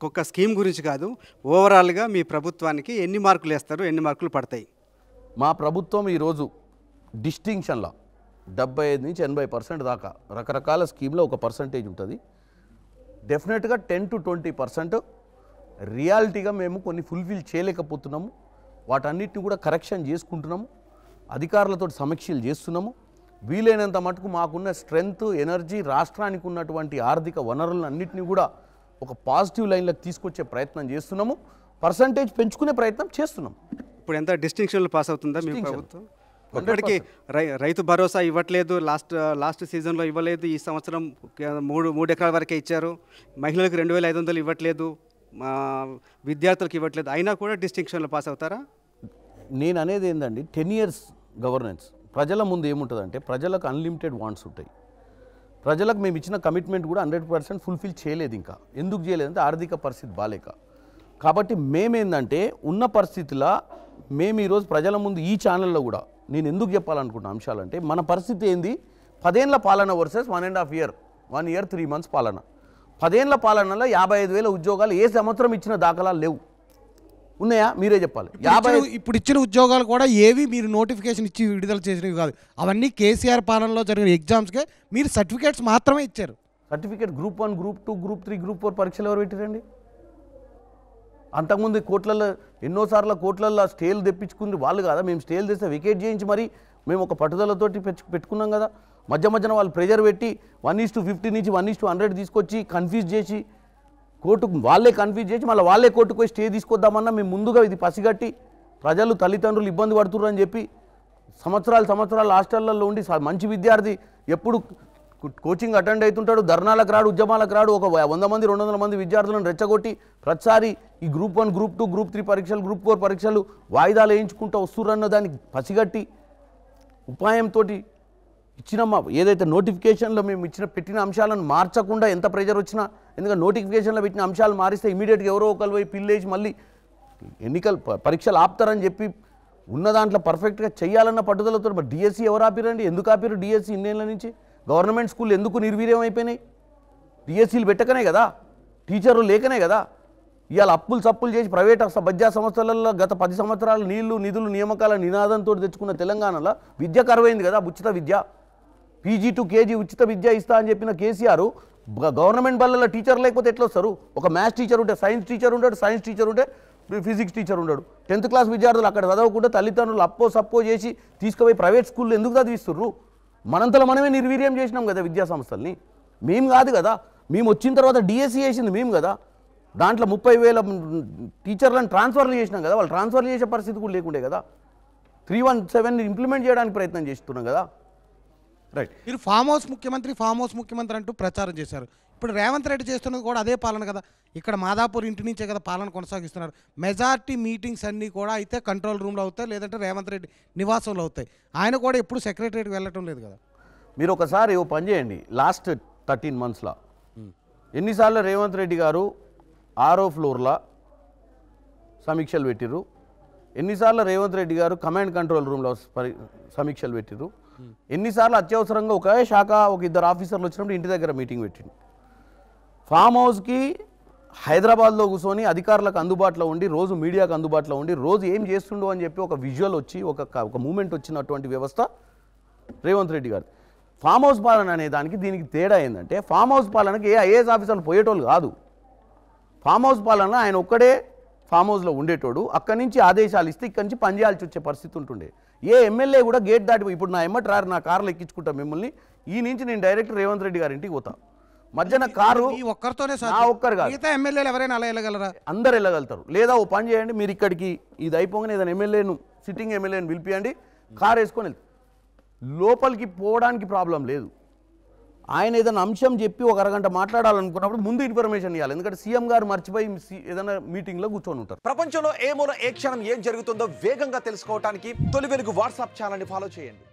ఒక్కొక్క స్కీమ్ గురించి కాదు, ఓవరాల్గా మీ ప్రభుత్వానికి ఎన్ని మార్కులు వేస్తారు, ఎన్ని మార్కులు పడతాయి? మా ప్రభుత్వం ఈరోజు డిస్టింక్షన్లో 75 నుంచి 80% దాకా రకరకాల స్కీమ్లో ఒక పర్సంటేజ్ ఉంటుంది. డెఫినెట్గా 10 to 20% రియాలిటీగా మేము కొన్ని ఫుల్ఫిల్ చేయలేకపోతున్నాము. వాటన్నిటిని కూడా కరెక్షన్ చేసుకుంటున్నాము. అధికారులతో సమీక్షలు చేస్తున్నాము. వీలైనంత మటుకు మాకున్న స్ట్రెంగ్త్, ఎనర్జీ, రాష్ట్రానికి ఉన్నటువంటి ఆర్థిక వనరులను అన్నింటినీ కూడా ఒక పాజిటివ్ లైన్లోకి తీసుకొచ్చే ప్రయత్నం చేస్తున్నాము. పర్సంటేజ్ పెంచుకునే ప్రయత్నం చేస్తున్నాం. ఇప్పుడు ఎంత డిస్టింక్షన్లు పాస్ అవుతుందా మీ ప్రభుత్వం? ఇప్పటికీ రైతు భరోసా ఇవ్వట్లేదు, లాస్ట్ సీజన్లో ఇవ్వలేదు. ఈ సంవత్సరం 3 ఎకరాల వరకే ఇచ్చారు. మహిళలకు 2500 ఇవ్వట్లేదు, విద్యార్థులకు ఇవ్వట్లేదు. అయినా కూడా డిస్టింక్షన్లో పాస్ అవుతారా? నేను అనేది ఏంటండి, 10 years గవర్నెన్స్ ప్రజల ముందు ఏముంటుందంటే, ప్రజలకు అన్లిమిటెడ్ వాంట్స్ ఉంటాయి. ప్రజలకు మేము ఇచ్చిన కమిట్మెంట్ కూడా 100% ఫుల్ఫిల్ చేయలేదు. ఇంకా ఎందుకు చేయలేదంటే ఆర్థిక పరిస్థితి బాలేక. కాబట్టి మేమేందంటే ఉన్న పరిస్థితిలో మేము ఈరోజు ప్రజల ముందు ఈ ఛానల్లో కూడా నేను ఎందుకు చెప్పాలనుకున్న అంశాలంటే, మన పరిస్థితి ఏంది, 10 ఏళ్ల పాలన వర్సెస్ 1.5 year, 1 year 3 months పాలన. 10 ఏళ్ల పాలనలో 55,000 ఉద్యోగాలు ఏ సంవత్సరం ఇచ్చిన దాఖలాలు లేవు. ఉన్నాయా? మీరే చెప్పాలి. ఇప్పుడు ఇచ్చిన ఉద్యోగాలు కూడా ఏవి మీరు నోటిఫికేషన్ ఇచ్చి విడుదల చేసినవి కాదు. అవన్నీ కేసీఆర్ పాలనలో జరిగిన ఎగ్జామ్స్కే మీరు సర్టిఫికేట్స్ మాత్రమే ఇచ్చారు. Certificate group 1, group 2, group 3, group 4 పరీక్షలు ఎవరు పెట్టారండి? అంతకుముందు కోట్లలో ఎన్నోసార్లు కోట్లలో స్టేలు తెప్పించుకుంది వాళ్ళు కదా. మేము స్టేలు తెస్తే వికెట్ చేయించి మరి మేము ఒక పట్టుదలతోటి పెట్టుకున్నాం కదా. మధ్యన వాళ్ళు ప్రెజర్ పెట్టి 1:50 నుంచి 1:100 తీసుకొచ్చి కన్ఫ్యూజ్ చేసి కోర్టుకు వాళ్ళే కన్ఫ్యూజ్ చేసి మళ్ళీ వాళ్ళే కోర్టుకు పోయి స్టే తీసుకొద్దామన్నా మేము ముందుగా ఇది పసిగట్టి ప్రజలు తల్లిదండ్రులు ఇబ్బంది పడుతున్నారు అని చెప్పి సంవత్సరాలు హాస్టళ్లలో ఉండి మంచి విద్యార్థి ఎప్పుడు కోచింగ్ అటెండ్ అవుతుంటాడు, ధర్నాలకు రాడు, ఉద్యమాలకు రాడు, ఒక 100 మంది 200 మంది విద్యార్థులను రెచ్చగొట్టి ప్రతిసారి ఈ గ్రూప్ 1, గ్రూప్ 2, గ్రూప్ 3 పరీక్షలు, గ్రూప్ 4 పరీక్షలు వాయిదాలు వేయించుకుంటూ వస్తురన్న దానికి పసిగట్టి ఉపాయంతో ఇచ్చిన ఏదైతే నోటిఫికేషన్లో మేము పెట్టిన అంశాలను మార్చకుండా ఎంత ప్రెజర్ వచ్చినా, ఎందుకంటే నోటిఫికేషన్లో పెట్టిన అంశాలు మారిస్తే ఇమీడియట్గా ఎవరో ఒకరు పోయి పిల్లేసి మళ్ళీ ఎన్నికలు పరీక్షలు ఆపుతారని చెప్పి ఉన్న దాంట్లో పర్ఫెక్ట్గా చేయాలన్న పట్టుదలతో. మరి డిఎస్సి ఎవరు ఆపిరండి? ఎందుకు ఆపిరు డిఎస్సి ఇన్నేళ్ళ నుంచి? గవర్నమెంట్ స్కూల్ ఎందుకు నిర్వీర్యం అయిపోయినాయి? డిఎస్సీలు పెట్టకనే కదా, టీచర్లు లేకనే కదా. ఇవాళ సప్పులు చేసి ప్రైవేట్ విద్యా సంస్థలలో గత 10 సంవత్సరాలు నీళ్లు నిధులు నియామకాల నినాదంతో తెచ్చుకున్న తెలంగాణలో విద్య కరువైంది కదా. ఉచిత విద్య, PG to KG ఉచిత విద్య ఇస్తా అని చెప్పిన కేసీఆర్ గవర్నమెంట్ బళ్ళలో టీచర్ లేకపోతే ఎట్లా వస్తారు? ఒక మ్యాథ్స్ టీచర్ ఉంటే సైన్స్ టీచర్ ఉంటాడు, సైన్స్ టీచర్ ఉంటే ఫిజిక్స్ టీచర్ ఉన్నాడు. 10th class విద్యార్థులు అక్కడ చదవకుండా తల్లిదండ్రులు సప్పో చేసి తీసుకుపోయి ప్రైవేట్ స్కూల్లో ఎందుకు చదివిస్తుర్రు? మనంతలో మనమే నిర్వీర్యం చేసినాం కదా విద్యా సంస్థల్ని. మేము కాదు కదా, మేము వచ్చిన తర్వాత డిఎస్సి చేసింది మేము కదా. దాంట్లో 30,000 టీచర్లను ట్రాన్స్ఫర్లు చేసినాం కదా. వాళ్ళు ట్రాన్స్ఫర్ చేసే పరిస్థితి కూడా లేకుండే కదా. 317 ఇంప్లిమెంట్ చేయడానికి ప్రయత్నం చేస్తున్నాం కదా. రైట్. మీరు ఫామ్ హౌస్ ముఖ్యమంత్రి అంటూ ప్రచారం చేశారు. ఇప్పుడు రేవంత్ రెడ్డి చేస్తున్నది కూడా అదే పాలన కదా. ఇక్కడ మాదాపూర్ ఇంటి నుంచే కదా పాలన కొనసాగిస్తున్నారు. మెజార్టీ మీటింగ్స్ అన్నీ కూడా అయితే కంట్రోల్ రూమ్లో అవుతాయి, లేదంటే రేవంత్ రెడ్డి నివాసంలో అవుతాయి. ఆయన కూడా ఎప్పుడు సెక్రటరీకి వెళ్ళటం లేదు కదా. మీరు ఒకసారి ఓ పని చేయండి, లాస్ట్ 13 monthsలో ఎన్నిసార్లు రేవంత్ రెడ్డి గారు 6వ floorలో సమీక్షలు పెట్టిర్రు, ఎన్నిసార్లు రేవంత్ రెడ్డి గారు కమాండ్ కంట్రోల్ రూమ్లో సమీక్షలు పెట్టిర్రు, ఎన్నిసార్లు అత్యవసరంగా ఒకే శాఖ ఒక 2 ఆఫీసర్లు వచ్చినప్పుడు ఇంటి దగ్గర మీటింగ్ పెట్టింది. ఫామ్ హౌస్కి హైదరాబాద్లో కూర్చొని అధికారులకు అందుబాటులో ఉండి, రోజు మీడియాకు అందుబాటులో ఉండి, రోజు ఏం చేస్తుండో అని చెప్పి ఒక విజువల్ వచ్చి ఒక మూమెంట్ వచ్చినటువంటి వ్యవస్థ రేవంత్ రెడ్డి గారు. ఫామ్ హౌస్ పాలన అనే దానికి దీనికి తేడా ఏంటంటే, ఫామ్ హౌస్ పాలనకి ఏ ఐఏఎస్ ఆఫీసర్లు పోయేటోళ్ళు కాదు. ఫామ్ హౌస్ పాలన ఆయన ఒక్కడే ఫామ్ హౌస్లో ఉండేటోడు, అక్కడి నుంచి ఆదేశాలు ఇస్తే ఇక్కడి నుంచి పనిచేయాల్సి వచ్చే పరిస్థితి ఉంటుండే. ఏ ఎమ్మెల్యే కూడా గేట్ దాటి ఇప్పుడు నా ఎమ్మటి రారు, నా కార్లో ఎక్కించుకుంటా మిమ్మల్ని, ఈ నుంచి నేను డైరెక్ట్ రేవంత్ రెడ్డి గారి ఇంటికి పోతా. మధ్యన కారు ఒక్కరితోనే ఒక్కరు కాదు, ఎమ్మెల్యేలు ఎవరైనా అలా వెళ్ళగలరా? అందరు వెళ్ళగలుగుతారు. లేదా ఓ పని చేయండి, మీరు ఇక్కడికి ఇది అయిపోగానే ఏదైనా ఎమ్మెల్యేను, సిట్టింగ్ ఎమ్మెల్యేను పిలిపియండి, కారు వేసుకొని వెళ్తారు. లోపలికి పోవడానికి ప్రాబ్లం లేదు. ఆయన ఏదైనా అంశం చెప్పి ఒక అరగంట మాట్లాడాలనుకున్నప్పుడు ముందు ఇన్ఫర్మేషన్ ఇవ్వాలి. ఎందుకంటే సీఎం గారు మర్చిపోయి ఏదైనా మీటింగ్లో కూర్చొని ఉంటారు. ప్రపంచంలో ఏ మూల ఏ క్షణం ఏం జరుగుతుందో వేగంగా తెలుసుకోవడానికి తొలి వెలుగు వాట్సాప్ ఛానల్ని ఫాలో చేయండి.